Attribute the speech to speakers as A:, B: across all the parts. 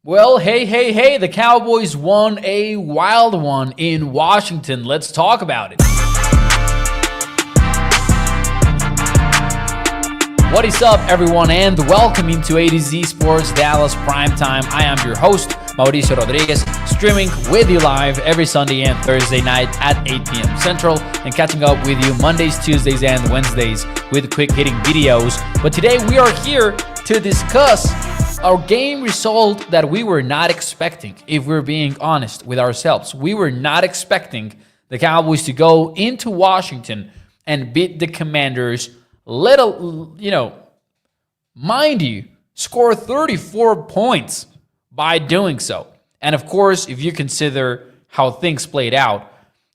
A: Well, hey, the Cowboys won a wild one in Washington. Let's talk about it. What is up, everyone, and welcome into A to Z Sports Dallas Primetime. I am your host, Mauricio Rodriguez, streaming with you live every Sunday and Thursday night at 8 p.m. Central, and catching up with you Mondays, Tuesdays, and Wednesdays with quick-hitting videos. But today we are here to discuss our game result that we were not expecting, if we're being honest with ourselves. We were not expecting the Cowboys to go into Washington and beat the Commanders. Mind you, score 34 points by doing so. And of course, if you consider how things played out,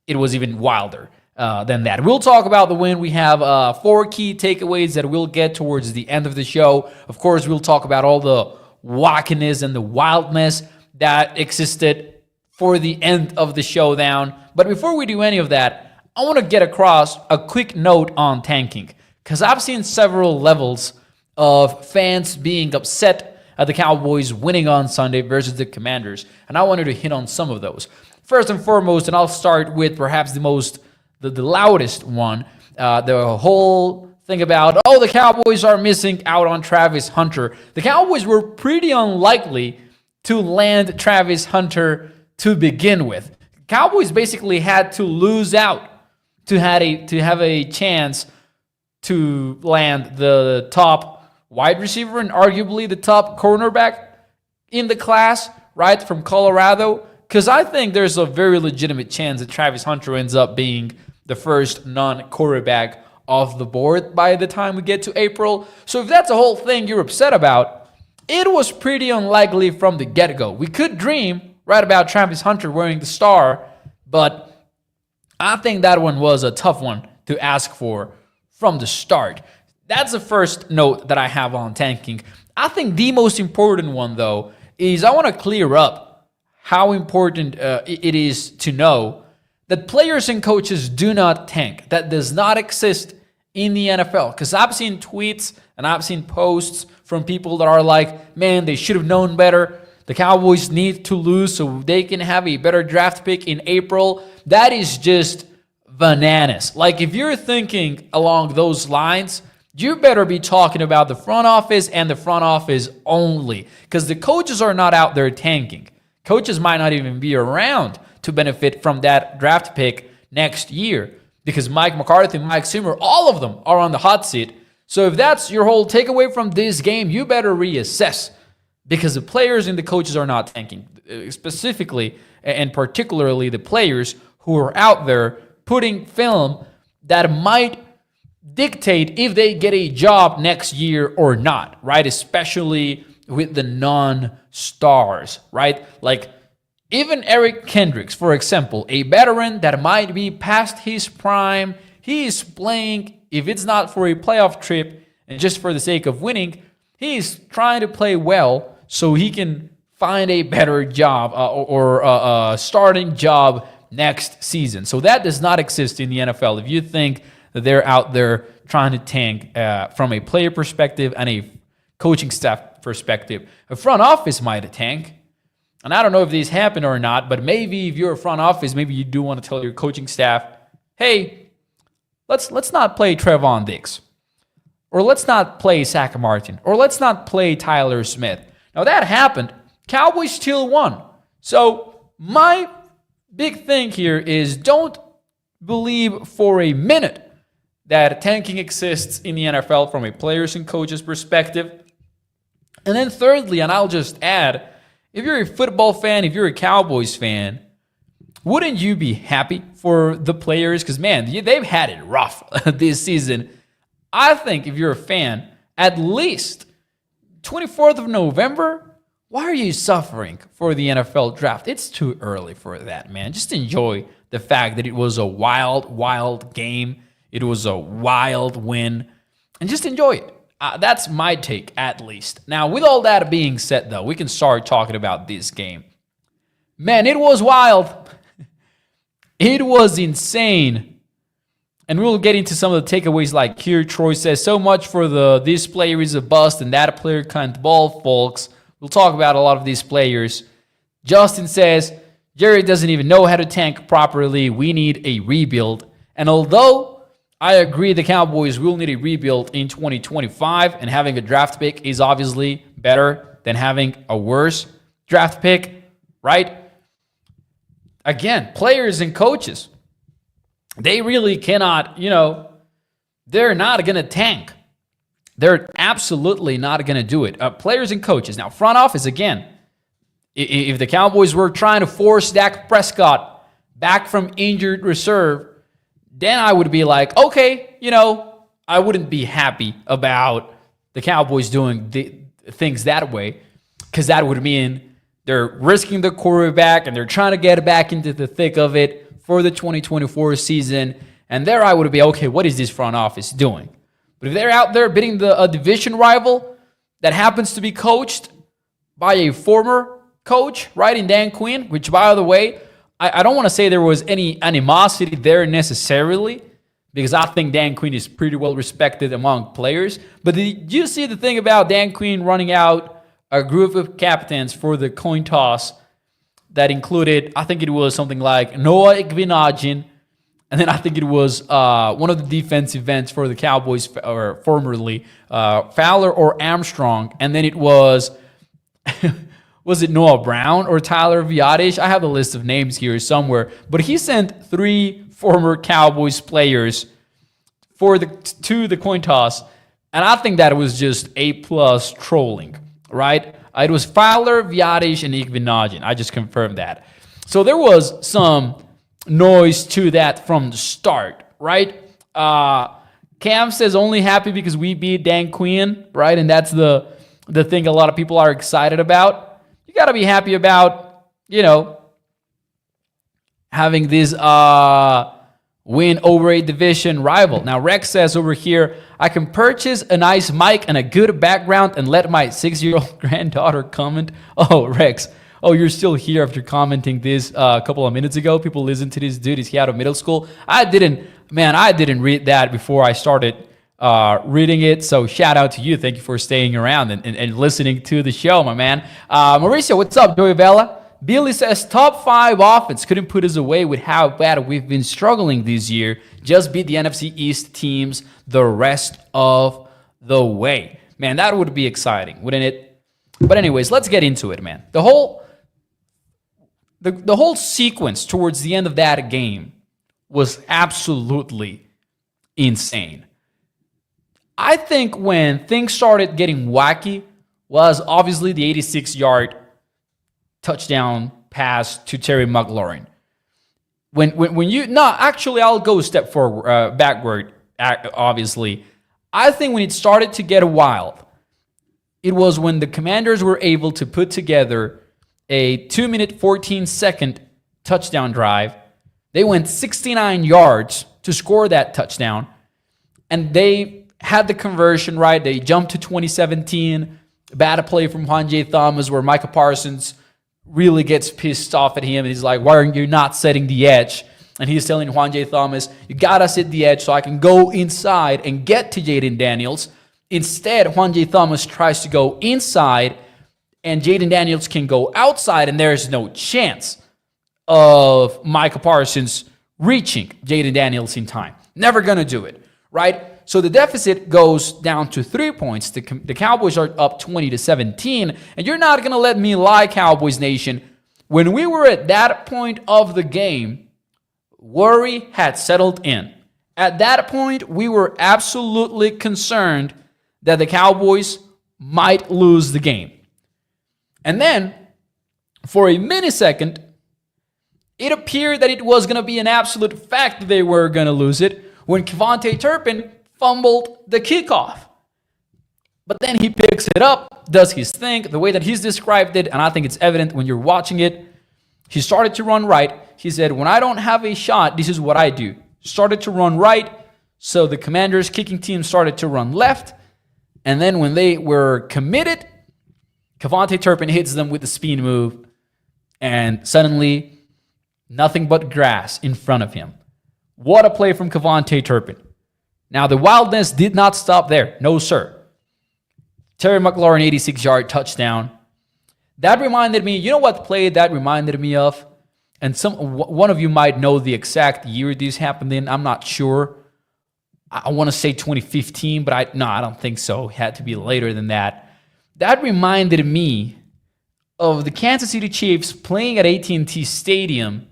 A: it was even wilder than that. We'll talk about the win. We have 4 key takeaways that we'll get towards the end of the show. Of course, we'll talk about all the wackiness and the wildness that existed for the end of the showdown. But before we do any of that, I want to get across a quick note on tanking, because I've seen several levels of fans being upset at the Cowboys winning on Sunday versus the Commanders, and I wanted to hit on some of those. First and foremost, and I'll start with perhaps the loudest one, the whole thing about, the Cowboys are missing out on Travis Hunter. The Cowboys were pretty unlikely to land Travis Hunter to begin with. Cowboys basically had to lose out to have a chance to land the top wide receiver and arguably the top cornerback in the class, right, from Colorado. Because I think there's a very legitimate chance that Travis Hunter ends up being the first non-quarterback off the board by the time we get to April. So if that's the whole thing you're upset about, it was pretty unlikely from the get-go. We could dream right about Travis Hunter wearing the star, but I think that one was a tough one to ask for from the start. That's the first note that I have on tanking. I think the most important one, though, is I want to clear up how important it is to know that players and coaches do not tank. That does not exist in the NFL. Because I've seen tweets and I've seen posts from people that are like, man, they should have known better. The Cowboys need to lose so they can have a better draft pick in April. That is just bananas. Like, if you're thinking along those lines, you better be talking about the front office and the front office only. Because the coaches are not out there tanking. Coaches might not even be around to benefit from that draft pick next year, because Mike McCarthy, Mike Zimmer, all of them are on the hot seat. So if that's your whole takeaway from this game, you better reassess, because the players and the coaches are not tanking, specifically and particularly the players who are out there putting film that might dictate if they get a job next year or not, right? Especially with the non-stars, right? Like, even Eric Kendricks, for example, a veteran that might be past his prime, he is playing, if it's not for a playoff trip and just for the sake of winning, he's trying to play well so he can find a better job or a starting job next season. So that does not exist in the NFL. If you think that they're out there trying to tank from a player perspective and a coaching staff perspective, a front office might tank. And I don't know if these happen or not, but maybe if you're a front office, maybe you do want to tell your coaching staff, hey, let's not play Trevon Diggs, or let's not play Zach Martin, or let's not play Tyler Smith. Now that happened. Cowboys still won. So my big thing here is, don't believe for a minute that tanking exists in the NFL from a players and coaches perspective. And then thirdly, and I'll just add, if you're a football fan, if you're a Cowboys fan, wouldn't you be happy for the players? Because, man, they've had it rough this season. I think if you're a fan, at least 24th of November, why are you suffering for the NFL draft? It's too early for that, man. Just enjoy the fact that it was a wild, wild game. It was a wild win. And just enjoy it. That's my take, at least. Now, with all that being said, though, we can start talking about this game. Man, it was wild. It was insane. And we'll get into some of the takeaways, like here Troy says, so much for this player is a bust and that player can't ball, folks. We'll talk about a lot of these players. Justin says, Jerry doesn't even know how to tank properly. We need a rebuild. And although I agree the Cowboys will need a rebuild in 2025, and having a draft pick is obviously better than having a worse draft pick, right? Again, players and coaches, they really cannot, they're not going to tank. They're absolutely not going to do it. Players and coaches. Now, front office, again, if the Cowboys were trying to force Dak Prescott back from injured reserve, then I would be like, okay, I wouldn't be happy about the Cowboys doing things that way, because that would mean they're risking the quarterback and they're trying to get back into the thick of it for the 2024 season. And there I would be, okay, what is this front office doing? But if they're out there beating a division rival that happens to be coached by a former coach, right, in Dan Quinn, which, by the way, I don't want to say there was any animosity there necessarily, because I think Dan Quinn is pretty well respected among players. But did you see the thing about Dan Quinn running out a group of captains for the coin toss that included, I think it was something like Noah Igvinagin, and then I think it was one of the defensive ends for the Cowboys, or formerly Fowler or Armstrong, and then it was was it Noah Brown or Tyler Viadish? I have a list of names here somewhere, but he sent 3 former Cowboys players to the coin toss, and I think that it was just A+ trolling, right? It was Fowler, Viadish, and Igvinagin. I just confirmed that. So there was some noise to that from the start, right? Cam says only happy because we beat Dan Quinn, right? And that's the thing a lot of people are excited about. You got to be happy about, having this win over a division rival. Now, Rex says over here, I can purchase a nice mic and a good background and let my 6-year-old granddaughter comment. Oh, Rex. Oh, you're still here after commenting this a couple of minutes ago. People listen to this dude. Is he out of middle school? I didn't read that before I started reading it. So shout out to you. Thank you for staying around and listening to the show, my man. Mauricio, what's up, Joey Vela? Billy says, top 5 offense couldn't put us away with how bad we've been struggling this year. Just beat the NFC East teams the rest of the way. Man, that would be exciting, wouldn't it? But anyways, let's get into it, man. The whole sequence towards the end of that game was absolutely insane. I think when things started getting wacky was obviously the 86-yard touchdown pass to Terry McLaurin. I'll go a step forward, backward, obviously. I think when it started to get wild, it was when the Commanders were able to put together a 2-minute, 14-second touchdown drive. They went 69 yards to score that touchdown, and they had the conversion right. They jumped to 2017. Bad play from Juan J. Thomas where Micah Parsons really gets pissed off at him, and he's like, why are you not setting the edge? And he's telling Juan J. Thomas, you gotta set the edge so I can go inside and get to Jaden Daniels. Instead, Juan J. Thomas tries to go inside, and Jaden Daniels can go outside, and there's no chance of Micah Parsons reaching Jaden Daniels in time. Never gonna do it, right? So the deficit goes down to 3 points. The Cowboys are up 20-17. And you're not going to let me lie, Cowboys Nation. When we were at that point of the game, worry had settled in. At that point, we were absolutely concerned that the Cowboys might lose the game. And then, for a millisecond, it appeared that it was going to be an absolute fact that they were going to lose it when Kevontae Turpin fumbled the kickoff. But then he picks it up, does his thing, the way that he's described it, and I think it's evident when you're watching it. He started to run right. He said, when I don't have a shot, this is what I do. Started to run right, so the Commanders' kicking team started to run left, and then when they were committed, Kevontae Turpin hits them with the spin move, and suddenly, nothing but grass in front of him. What a play from Kevontae Turpin. Now, the wildness did not stop there. No, sir. Terry McLaurin, 86-yard touchdown. That reminded me, you know what play that reminded me of? And one of you might know the exact year this happened in. I'm not sure. I want to say 2015, but I don't think so. It had to be later than that. That reminded me of the Kansas City Chiefs playing at AT&T Stadium.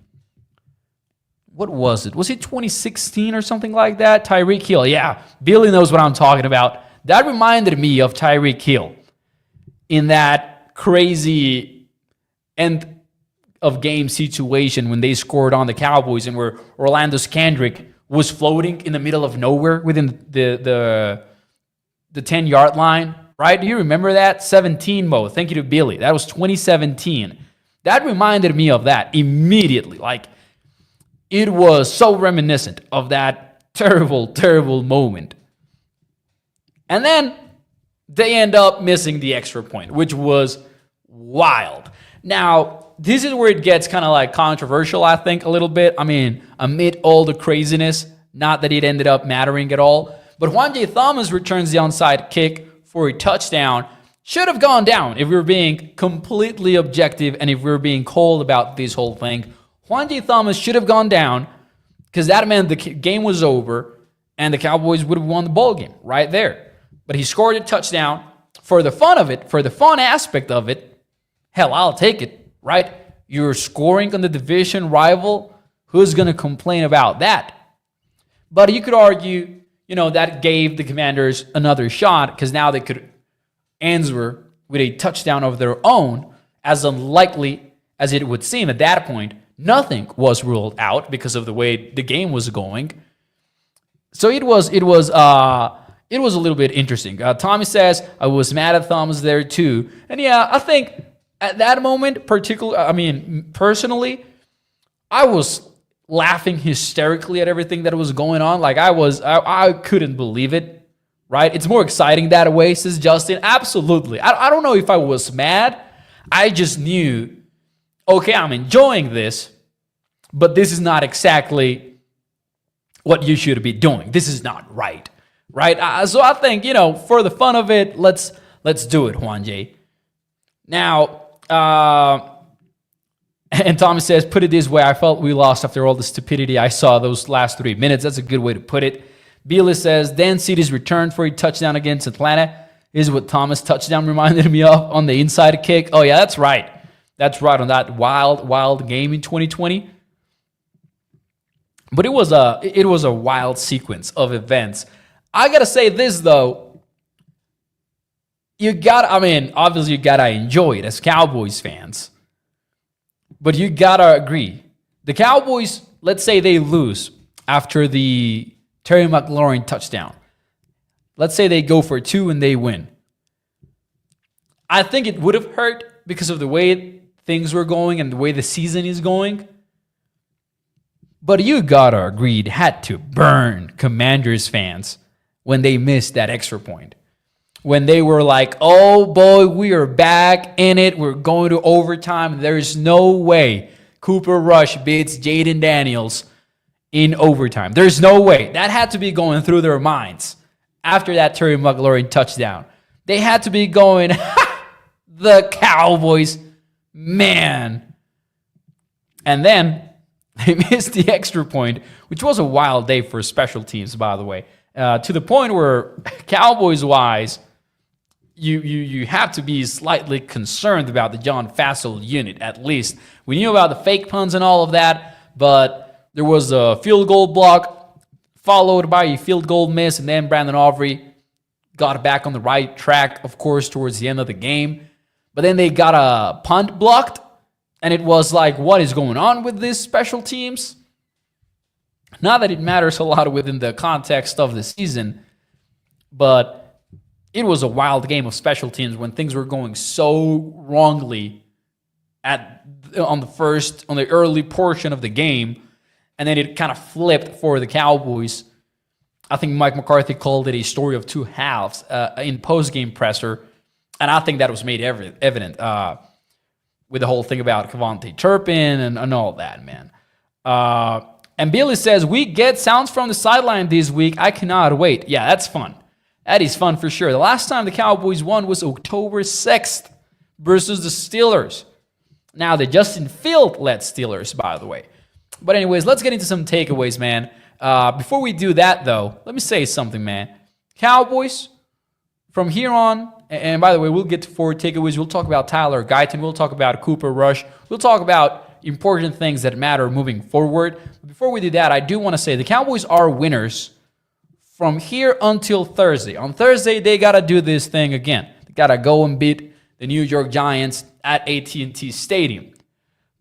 A: What was it? Was it 2016 or something like that? Tyreek Hill. Yeah, Billy knows what I'm talking about. That reminded me of Tyreek Hill in that crazy end of game situation when they scored on the Cowboys and where Orlando Scandrick was floating in the middle of nowhere within the 10-yard line, right? Do you remember that? 17, Mo. Thank you to Billy. That was 2017. That reminded me of that immediately. Like, it was so reminiscent of that terrible, terrible moment. And then they end up missing the extra point, which was wild. Now, this is where it gets kind of like controversial, I think, a little bit. I mean, amid all the craziness, not that it ended up mattering at all. But Juan J. Thomas returns the onside kick for a touchdown. Should have gone down if we were being completely objective and if we were being cold about this whole thing. Juan J. Thomas should have gone down because that meant the game was over and the Cowboys would have won the ball game right there. But he scored a touchdown. For the fun of it, for the fun aspect of it, hell, I'll take it, right? You're scoring on the division rival. Who's going to complain about that? But you could argue, that gave the Commanders another shot because now they could answer with a touchdown of their own, as unlikely as it would seem at that point. Nothing was ruled out because of the way the game was going. So it was a little bit interesting. Tommy says, I was mad at Thomas there too. And yeah, I think at that moment, personally, I was laughing hysterically at everything that was going on. Like I couldn't believe it, right? It's more exciting that way, says Justin. Absolutely. I don't know if I was mad. I just knew, okay, I'm enjoying this, but this is not exactly what you should be doing. This is not right. Right? So I think, for the fun of it, let's do it, Juan J. Now, and Thomas says, put it this way, I felt we lost after all the stupidity I saw those last 3 minutes. That's a good way to put it. Bealis says, Dan Ceed's return for a touchdown against Atlanta is what Thomas' touchdown reminded me of on the inside kick. Oh, yeah, that's right. That's right on that wild, wild game in 2020. But it was a wild sequence of events. I gotta say this though, obviously you gotta enjoy it as Cowboys fans, but you gotta agree. The Cowboys, let's say they lose after the Terry McLaurin touchdown. Let's say they go for 2 and they win. I think it would have hurt because of the way things were going and the way the season is going. But you gotta agree, it had to burn Commanders fans when they missed that extra point. When they were like, oh boy, we are back in it. We're going to overtime. There's no way Cooper Rush beats Jaden Daniels in overtime. There's no way. That had to be going through their minds after that Terry McLaurin touchdown. They had to be going, the Cowboys, man. And then they missed the extra point, which was a wild day for special teams, by the way. To the point where Cowboys-wise, you have to be slightly concerned about the John Fassel unit, at least. We knew about the fake punts and all of that, but there was a field goal block followed by a field goal miss, and then Brandon Aubrey got back on the right track, of course, towards the end of the game. But then they got a punt blocked, and it was like, what is going on with these special teams? Not that it matters a lot within the context of the season, but it was a wild game of special teams when things were going so wrongly on the early portion of the game, and then it kind of flipped for the Cowboys. I think Mike McCarthy called it a story of 2 halves in post-game presser, and I think that was made evident with the whole thing about Kevontae Turpin and all that, man. And Billy says, we get sounds from the sideline this week. I cannot wait. Yeah, that's fun. That is fun for sure. The last time the Cowboys won was October 6th versus the Steelers. Now, the Justin Field-led Steelers, by the way. But anyways, let's get into some takeaways, man. Before we do that, though, let me say something, man. Cowboys, from here on, and by the way, we'll get to 4 takeaways. We'll talk about Tyler Guyton. We'll talk about Cooper Rush. We'll talk about important things that matter moving forward. But before we do that, I do want to say the Cowboys are winners from here until Thursday. On Thursday, they got to do this thing again. They got to go and beat the New York Giants at AT&T Stadium.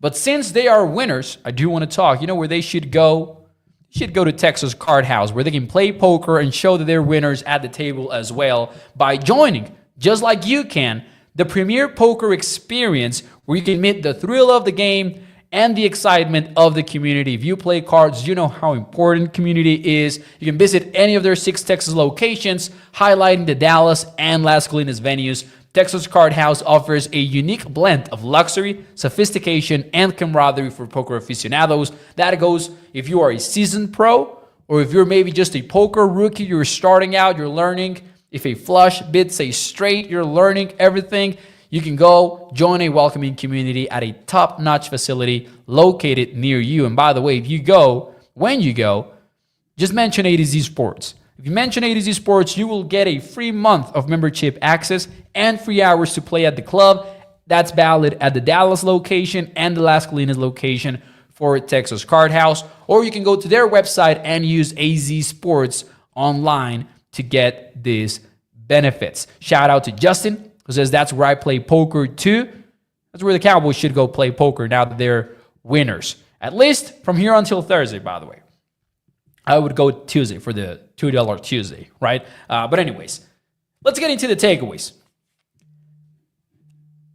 A: But since they are winners, I do want to talk. You know where they should go? They should go to Texas Card House, where they can play poker and show that they're winners at the table as well by joining, just like you can, the premier poker experience where you can meet the thrill of the game and the excitement of the community. If you play cards, you know how important community is. You can visit any of their 6 Texas locations, highlighting the Dallas and Las Colinas venues. Texas Card House offers a unique blend of luxury, sophistication, and camaraderie for poker aficionados. That goes if you are a seasoned pro, or if you're maybe just a poker rookie, you're starting out, you're learning. If a flush beats a straight, you're learning everything. You can go join a welcoming community at a top-notch facility located near you. And by the way, when you go, just mention A to Z Sports. If you mention A to Z Sports, you will get a free month of membership access and free hours to play at the club. That's valid at the Dallas location and the Las Colinas location for Texas Card House. Or you can go to their website and use AZ Sports online to get these benefits. Shout out to Justin, who says that's where I play poker too. That's where the Cowboys should go play poker now that they're winners. At least from here until Thursday, by the way. I would go Tuesday for the $2 Tuesday, right? But anyways, let's get into the takeaways.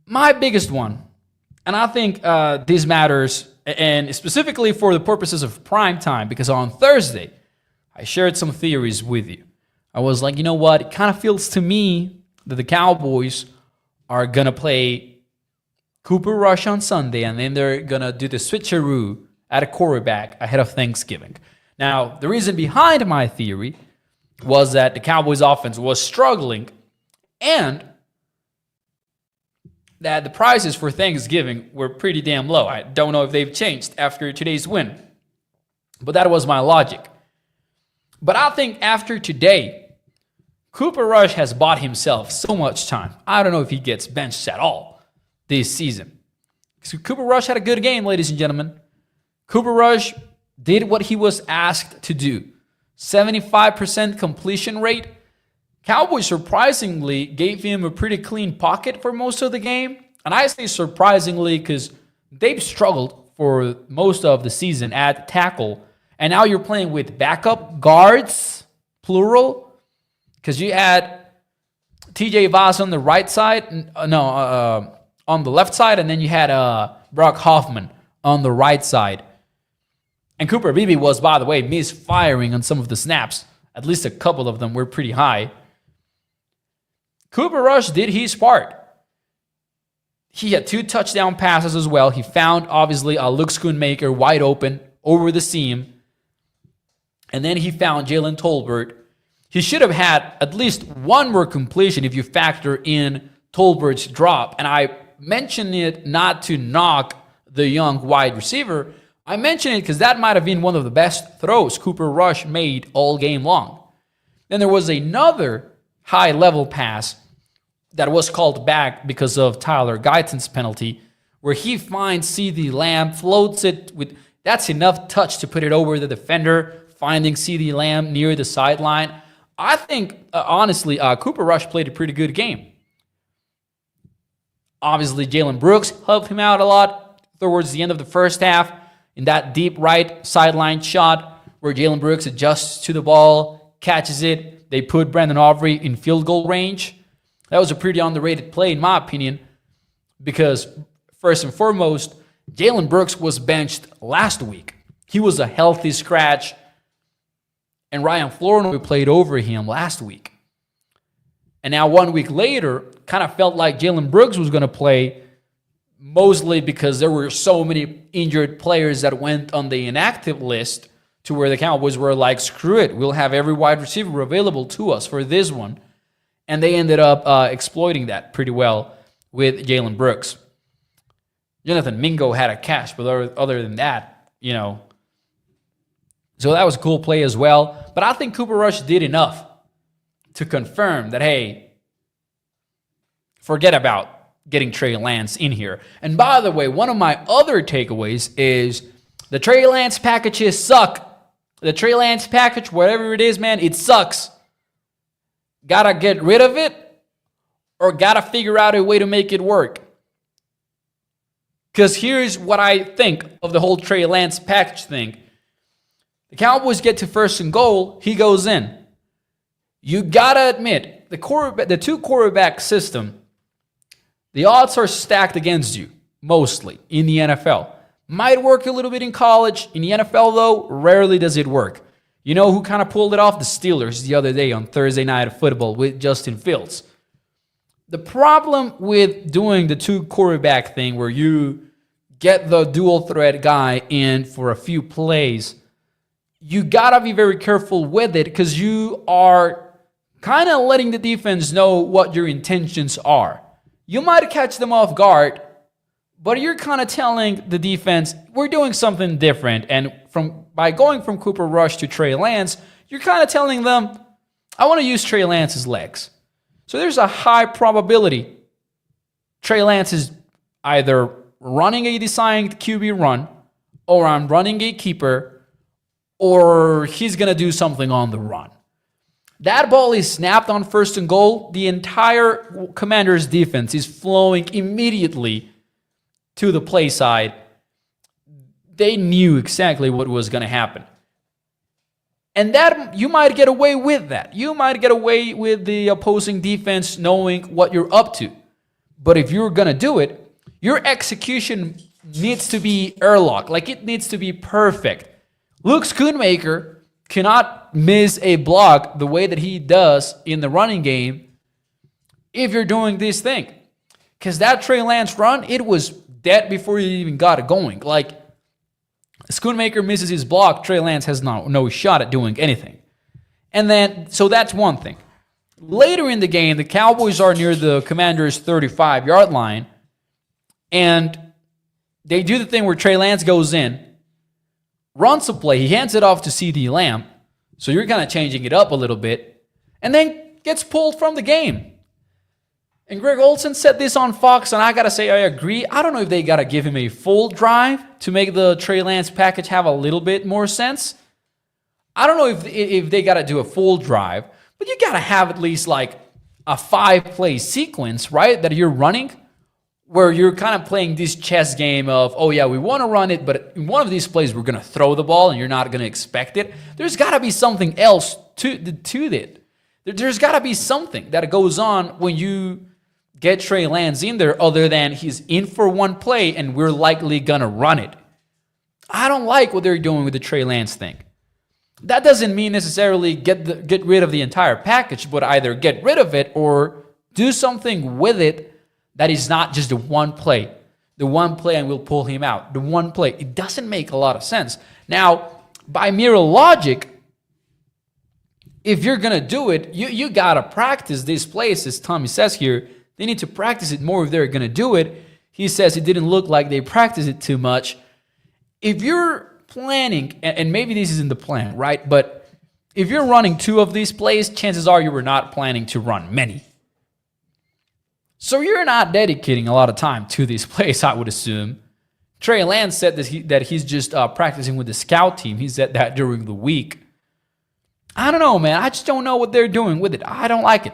A: My biggest one, and I think this matters, and specifically for the purposes of prime time, because on Thursday, I shared some theories with you. I was like, you know what? It kind of feels to me that the Cowboys are going to play Cooper Rush on Sunday, and then they're going to do the switcheroo at a quarterback ahead of Thanksgiving. Now, the reason behind my theory was that the Cowboys offense was struggling and that the prices for Thanksgiving were pretty damn low. I don't know if they've changed after today's win, but that was my logic. But I think after today, Cooper Rush has bought himself so much time. I don't know if he gets benched at all this season. So Cooper Rush had a good game, ladies and gentlemen. Cooper Rush did what he was asked to do. 75% completion rate. Cowboys surprisingly gave him a pretty clean pocket for most of the game. And I say surprisingly because they've struggled for most of the season at tackle. And now you're playing with backup guards, plural, because you had TJ Voss on the right side, on the left side, and then you had Brock Hoffman on the right side. And Cooper Beebe was, by the way, misfiring on some of the snaps. At least a couple of them were pretty high. Cooper Rush did his part. He had 2 touchdown passes as well. He found, obviously, a Luke Schoonmaker wide open over the seam. And then he found Jalen Tolbert. He should have had at least one more completion if you factor in Tolbert's drop. And I mention it not to knock the young wide receiver. I mention it because that might have been one of the best throws Cooper Rush made all game long. Then there was another high-level pass that was called back because of Tyler Guyton's penalty, where he finds CeeDee Lamb, floats it with, that's enough touch to put it over the defender, finding CeeDee Lamb near the sideline. I think, honestly, Cooper Rush played a pretty good game. Obviously, Jalen Brooks helped him out a lot towards the end of the first half in that deep right sideline shot where Jalen Brooks adjusts to the ball, catches it. They put Brandon Aubrey in field goal range. That was a pretty underrated play, in my opinion, because first and foremost, Jalen Brooks was benched last week. He was a healthy scratch, and Ryan Flournoy played over him last week. And now 1 week later, kind of felt like Jalen Brooks was going to play, mostly because there were so many injured players that went on the inactive list to where the Cowboys were like, screw it, we'll have every wide receiver available to us for this one. And they ended up exploiting that pretty well with Jalen Brooks. Jonathan Mingo had a catch, but other than that, so that was a cool play as well. But I think Cooper Rush did enough to confirm that, hey, forget about getting Trey Lance in here. And by the way, one of my other takeaways is the Trey Lance packages suck. The Trey Lance package, whatever it is, man, it sucks. Gotta get rid of it or gotta figure out a way to make it work. Because here's what I think of the whole Trey Lance package thing. The Cowboys get to 1st and goal, he goes in. You gotta admit, the two quarterback system, the odds are stacked against you, mostly, in the NFL. Might work a little bit in college. In the NFL, though, rarely does it work. You know who kind of pulled it off? The Steelers the other day on Thursday Night Football with Justin Fields. The problem with doing the two quarterback thing where you get the dual threat guy in for a few plays, you got to be very careful with it because you are kind of letting the defense know what your intentions are. You might catch them off guard, but you're kind of telling the defense, we're doing something different. And by going from Cooper Rush to Trey Lance, you're kind of telling them, I want to use Trey Lance's legs. So there's a high probability Trey Lance is either running a designed QB run, or I'm running a keeper, or he's going to do something on the run. That ball is snapped on 1st and goal. The entire Commanders defense is flowing immediately to the play side. They knew exactly what was going to happen. And that you might get away with that. You might get away with the opposing defense knowing what you're up to. But if you're going to do it, your execution needs to be airlock. Like, it needs to be perfect. Luke Schoonmaker cannot miss a block the way that he does in the running game if you're doing this thing. Because that Trey Lance run, it was dead before you even got it going. Like, Schoonmaker misses his block, Trey Lance has no shot at doing anything. And then, so that's one thing. Later in the game, the Cowboys are near the Commanders' 35-yard line, and they do the thing where Trey Lance goes in, runs a play, he hands it off to CeeDee Lamb, so you're kind of changing it up a little bit, and then gets pulled from the game. And Greg Olsen said this on Fox, and I got to say I agree. I don't know if they got to give him a full drive to make the Trey Lance package have a little bit more sense. I don't know if they got to do a full drive, but you got to have at least like a 5-play sequence, right, that you're running where you're kind of playing this chess game of, oh yeah, we want to run it, but in one of these plays we're going to throw the ball and you're not going to expect it. There's got to be something else to it. There's got to be something that goes on when you get Trey Lance in there other than he's in for one play and we're likely going to run it. I don't like what they're doing with the Trey Lance thing. That doesn't mean necessarily get rid of the entire package, but either get rid of it or do something with it that is not just the one play. The one play and we'll pull him out. The one play. It doesn't make a lot of sense. Now, by mere logic, if you're going to do it, you got to practice these plays, as Tommy says here. They need to practice it more if they're going to do it. He says it didn't look like they practiced it too much. If you're planning, and maybe this isn't the plan, right? But if you're running 2 of these plays, chances are you were not planning to run many. So you're not dedicating a lot of time to these plays, I would assume. Trey Lance said that he's just practicing with the scout team. He said that during the week. I don't know, man. I just don't know what they're doing with it. I don't like it.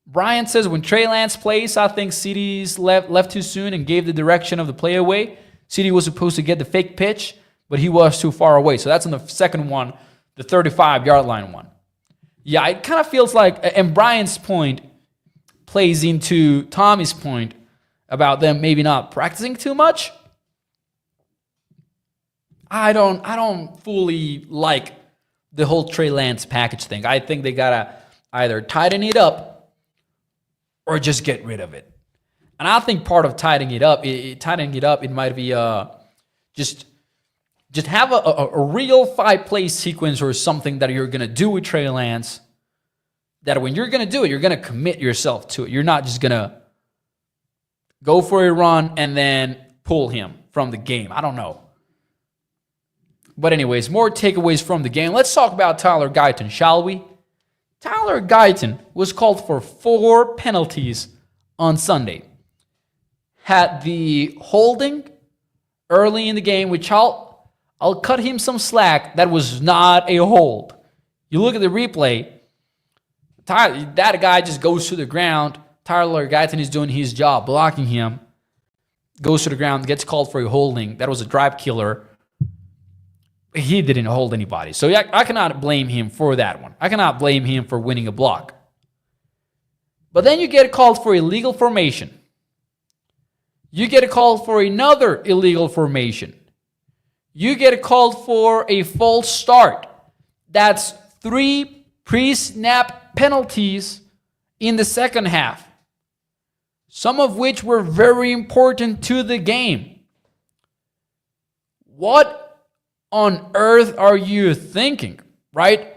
A: Brian says when Trey Lance plays, I think CeeDee's left too soon and gave the direction of the play away. CeeDee was supposed to get the fake pitch, but he was too far away. So that's on the second one, the 35-yard line one. Yeah, it kind of feels like, and Brian's point plays into Tommy's point about them maybe not practicing too much. I don't fully like the whole Trey Lance package thing. I think they gotta either tighten it up or just get rid of it. And I think part of tightening it up, it might be just have a real 5-play sequence or something that you're going to do with Trey Lance, that when you're going to do it, you're going to commit yourself to it. You're not just going to go for a run, and then pull him from the game. I don't know. But anyways, more takeaways from the game. Let's talk about Tyler Guyton, shall we? Tyler Guyton was called for 4 penalties on Sunday. Had the holding early in the game, which I'll cut him some slack. That was not a hold. You look at the replay, that guy just goes to the ground. Tyler Guyton is doing his job, blocking him. Goes to the ground, gets called for a holding. That was a drive killer. He didn't hold anybody. So I cannot blame him for that one. I cannot blame him for winning a block. But then you get called for illegal formation. You get called for another illegal formation. You get called for a false start. That's 3 pre-snap penalties in the second half. Some of which were very important to the game. What on earth are you thinking, right?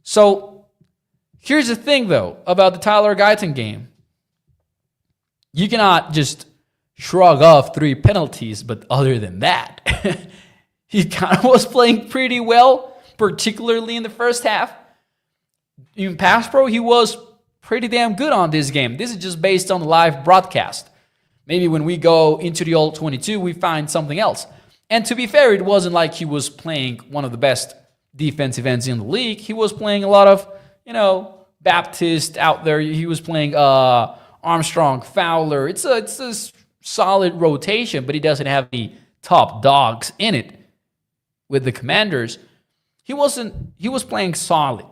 A: So here's the thing, though, about the Tyler Guyton game. You cannot just shrug off 3 penalties, but other than that, he kind of was playing pretty well, particularly in the first half. In pass pro, he was pretty damn good on this game. This is just based on the live broadcast. Maybe when we go into the old 22, we find something else. And to be fair, it wasn't like he was playing one of the best defensive ends in the league. He was playing a lot of, Baptist out there. He was playing Armstrong, Fowler. It's a solid rotation, but he doesn't have the top dogs in it with the Commanders. He was playing solid.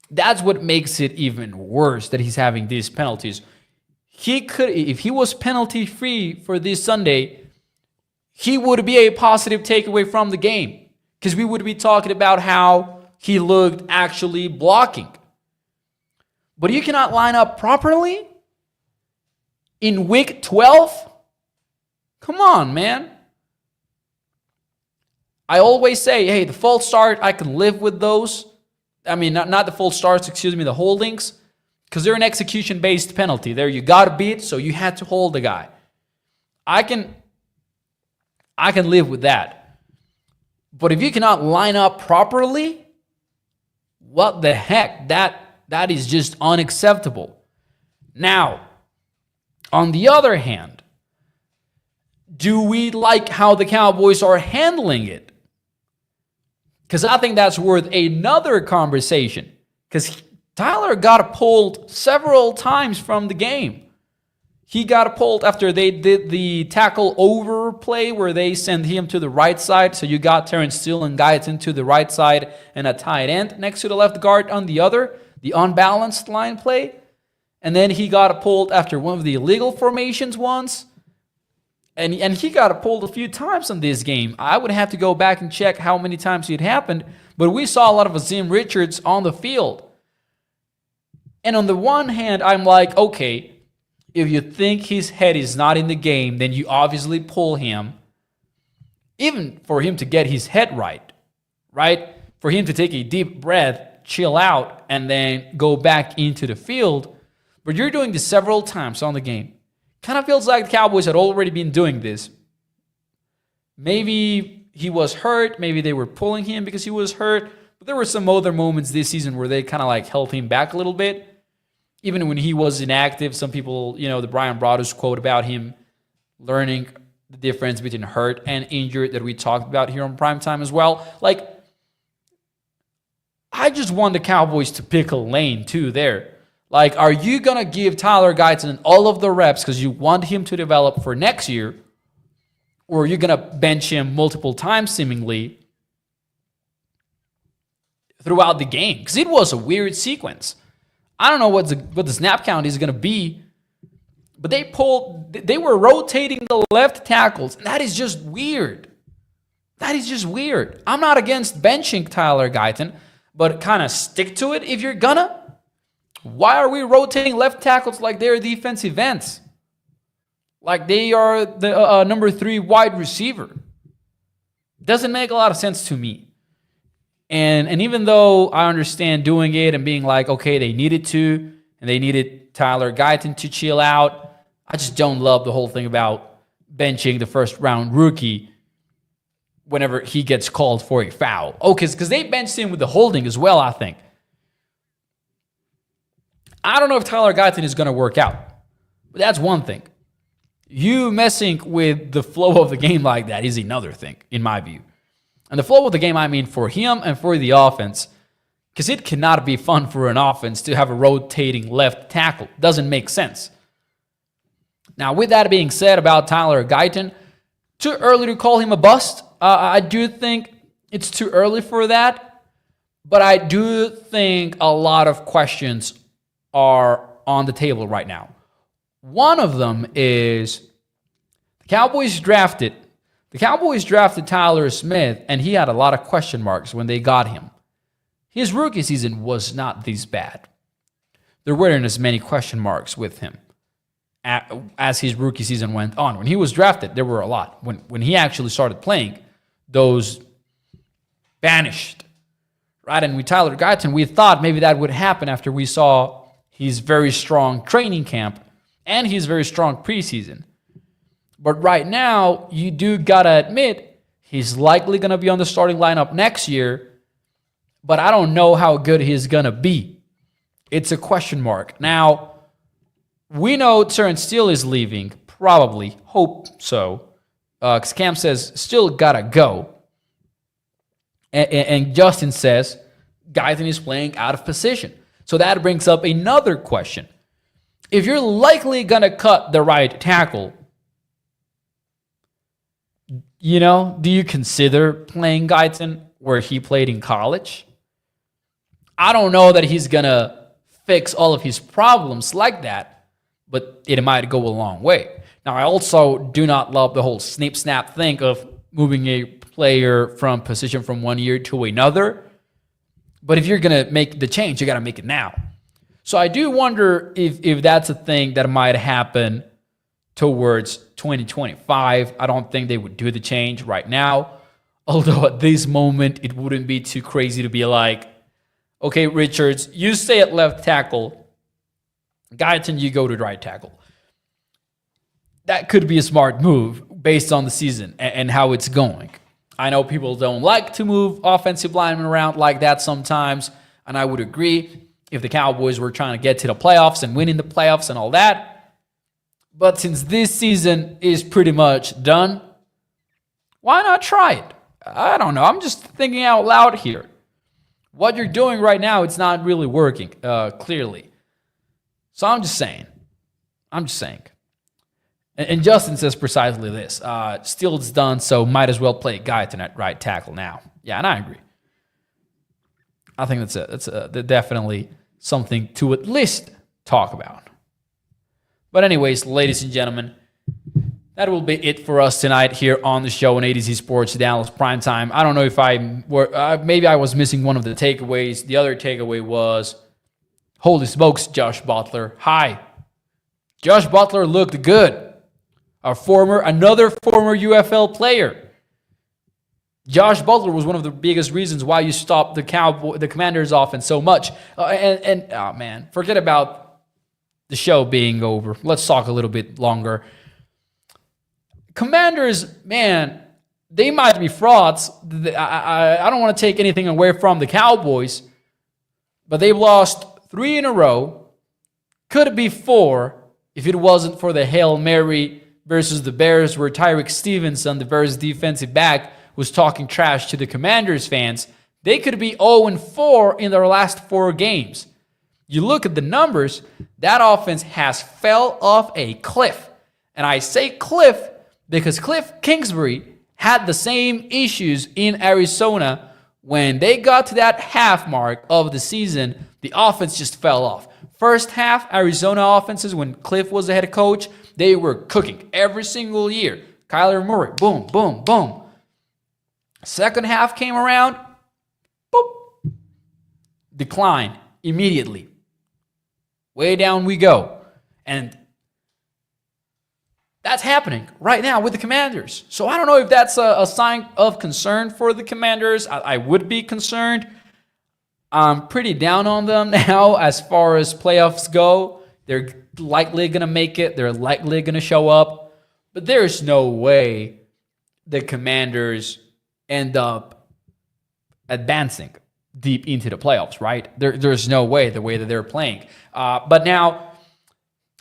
A: That's what makes it even worse that he's having these penalties. If he was penalty free for this Sunday, he would be a positive takeaway from the game, because we would be talking about how he looked actually blocking. But you cannot line up properly in week 12? Come on, man. I always say, hey, the false start, I can live with those. I mean, not the false starts, the holdings, because they're an execution-based penalty. There you got to beat, so you had to hold the guy. I can live with that. But if you cannot line up properly, what the heck? That is just unacceptable. Now, on the other hand, do we like how the Cowboys are handling it? Because I think that's worth another conversation. Because Tyler got pulled several times from the game. He got pulled after they did the tackle over play where they sent him to the right side. So you got Terrence Steele and Guyton to the right side and a tight end next to the left guard on the other, the unbalanced line play. And then he got pulled after one of the illegal formations once. And he got pulled a few times in this game. I would have to go back and check how many times it happened. But we saw a lot of Azim Richards on the field. And on the one hand, I'm like, okay, if you think his head is not in the game, then you obviously pull him. Even for him to get his head right? For him to take a deep breath, chill out, and then go back into the field. But you're doing this several times on the game. Kind of feels like the Cowboys had already been doing this. Maybe he was hurt. Maybe they were pulling him because he was hurt. But there were some other moments this season where they kind of like held him back a little bit. Even when he was inactive, some people, the Brian Broaddus quote about him learning the difference between hurt and injured that we talked about here on Primetime as well. Like, I just want the Cowboys to pick a lane too there. Like, are you going to give Tyler Guyton all of the reps because you want him to develop for next year? Or are you going to bench him multiple times seemingly throughout the game? Because it was a weird sequence. I don't know what the snap count is going to be, but they were rotating the left tackles. That is just weird. I'm not against benching Tyler Guyton, but kind of stick to it if you're gonna. Why are we rotating left tackles like they're defensive ends? Like they are the number 3 wide receiver. Doesn't make a lot of sense to me. And even though I understand doing it and being like, okay, they needed to, and they needed Tyler Guyton to chill out, I just don't love the whole thing about benching the first round rookie whenever he gets called for a foul. Oh, because they benched him with the holding as well, I think. I don't know if Tyler Guyton is going to work out. But that's one thing. You messing with the flow of the game like that is another thing, in my view. And the flow of the game, I mean for him and for the offense, because it cannot be fun for an offense to have a rotating left tackle. Doesn't make sense. Now, with that being said about Tyler Guyton, too early to call him a bust. I do think it's too early for that. But I do think a lot of questions are on the table right now. One of them is the Cowboys drafted Tyler Smith, and he had a lot of question marks when they got him. His rookie season was not this bad. There weren't as many question marks with him as his rookie season went on. When he was drafted, there were a lot. When he actually started playing, those vanished. Right? And with Tyler Guyton, we thought maybe that would happen after we saw his very strong training camp and his very strong preseason. But right now, you do gotta admit, he's likely gonna be on the starting lineup next year, but I don't know how good he's gonna be. It's a question mark. Now, we know Terrence Steele is leaving, probably, hope so, because Cam says still gotta go. And Justin says Guyton is playing out of position. So that brings up another question. If you're likely going to cut the right tackle, do you consider playing Guyton where he played in college? I don't know that he's going to fix all of his problems like that, but it might go a long way. Now, I also do not love the whole snip-snap thing of moving a player from position from one year to another. But if you're going to make the change, you got to make it now. So I do wonder if that's a thing that might happen towards 2025. I don't think they would do the change right now. Although at this moment, it wouldn't be too crazy to be like, okay, Richards, you stay at left tackle. Guyton, you go to right tackle. That could be a smart move based on the season and how it's going. I know people don't like to move offensive linemen around like that sometimes, and I would agree if the Cowboys were trying to get to the playoffs and win in the playoffs and all that. But since this season is pretty much done, why not try it? I don't know. I'm just thinking out loud here. What you're doing right now, it's not really working, clearly. So I'm just saying. And Justin says precisely this. Still it's done, so might as well play Guyton at right tackle now. Yeah, and I agree. I think that's definitely something to at least talk about. But anyways, ladies and gentlemen, that will be it for us tonight here on the show on ADC Sports Dallas Primetime. I don't know if maybe I was missing one of the takeaways. The other takeaway was, holy smokes, Josh Butler. Hi. Josh Butler looked good. Another former UFL player. Josh Butler was one of the biggest reasons why you stopped the Commanders' offense so much. Forget about the show being over. Let's talk a little bit longer. Commanders, man, they might be frauds. I don't want to take anything away from the Cowboys, but they've lost 3 in a row. Could it be 4 if it wasn't for the Hail Mary versus the Bears, where Tyreek Stevenson, the Bears defensive back, was talking trash to the Commanders fans? They could be 0-4 in their last 4 games. You look at the numbers, that offense has fell off a cliff. And I say cliff because Cliff Kingsbury had the same issues in Arizona. When they got to that half mark of the season, the offense just fell off. First half, Arizona offenses, when Cliff was the head coach, they were cooking every single year. Kyler Murray, boom, boom, boom. Second half came around, boop, decline immediately. Way down we go. And that's happening right now with the Commanders. So I don't know if that's a sign of concern for the Commanders. I would be concerned. I'm pretty down on them now as far as playoffs go. They're likely going to make it. They're likely going to show up. But there's no way the Commanders end up advancing deep into the playoffs, right? There's no way, the way that they're playing. But now,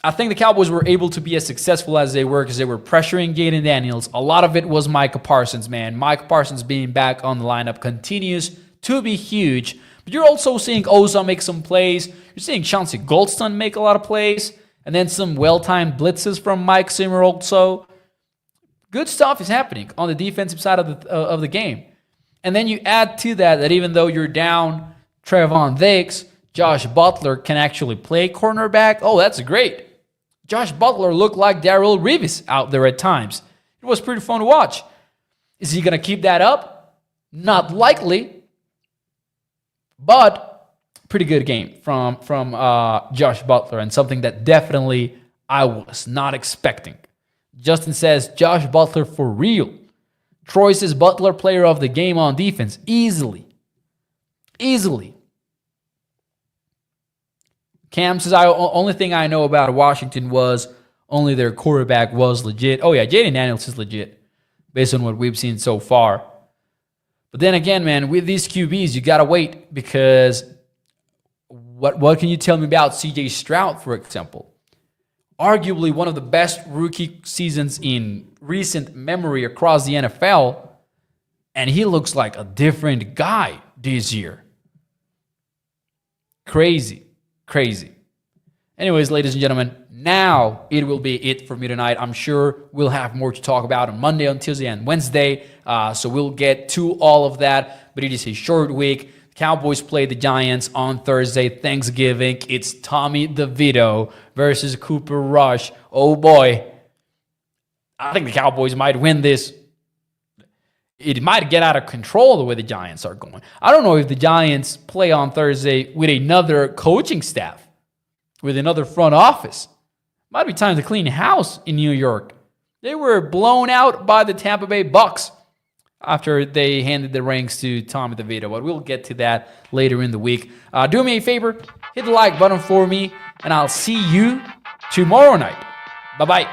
A: I think the Cowboys were able to be as successful as they were because they were pressuring Guyton Daniels. A lot of it was Micah Parsons, man. Micah Parsons being back on the lineup continues to be huge. But you're also seeing Oza make some plays. You're seeing Chauncey Goldston make a lot of plays. And then some well-timed blitzes from Mike Zimmer also. Good stuff is happening on the defensive side of the game. And then you add to that even though you're down Trevon Diggs, Josh Butler can actually play cornerback. Oh, that's great. Josh Butler looked like Darrelle Revis out there at times. It was pretty fun to watch. Is he going to keep that up? Not likely. But pretty good game from Josh Butler, and something that definitely I was not expecting. Justin says, Josh Butler for real. Troy says Butler player of the game on defense. Easily. Cam says, only thing I know about Washington was only their quarterback was legit. Oh yeah, Jayden Daniels is legit based on what we've seen so far. But then again, man, with these QBs, you got to wait because what can you tell me about CJ Stroud, for example? Arguably one of the best rookie seasons in recent memory across the NFL, and he looks like a different guy this year. Crazy. Anyways, ladies and gentlemen, now it will be it for me tonight. I'm sure we'll have more to talk about on Monday, on Tuesday, and Wednesday. So we'll get to all of that. But it is a short week. Cowboys play the Giants on Thursday, Thanksgiving. It's Tommy DeVito versus Cooper Rush. Oh boy. I think the Cowboys might win this. It might get out of control the way the Giants are going. I don't know if the Giants play on Thursday with another coaching staff, with another front office. Might be time to clean house in New York. They were blown out by the Tampa Bay Bucks after they handed the reins to Tommy DeVito. But we'll get to that later in the week. Do me a favor, hit the like button for me, and I'll see you tomorrow night. Bye-bye.